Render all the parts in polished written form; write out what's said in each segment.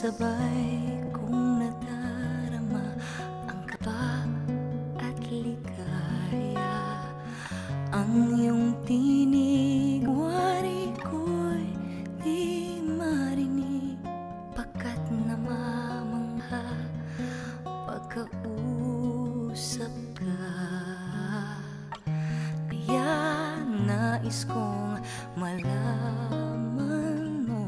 Sabay kong nadarama ang kaba at ligaya. Ang iyong tinig, wari ko'y di marinig, pagkat namamangha pagkausap ka. Kaya nais kong malaman mo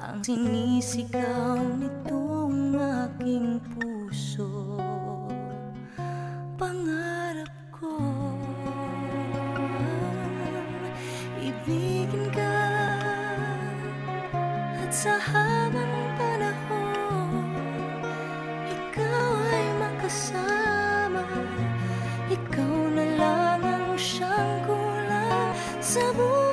ang sinisigaw nitong aking puso. Pangarap ko ibigin ka, at sa habang panahon ikaw ay makasama. Ikaw na lang ang siyang kulang sa buhay.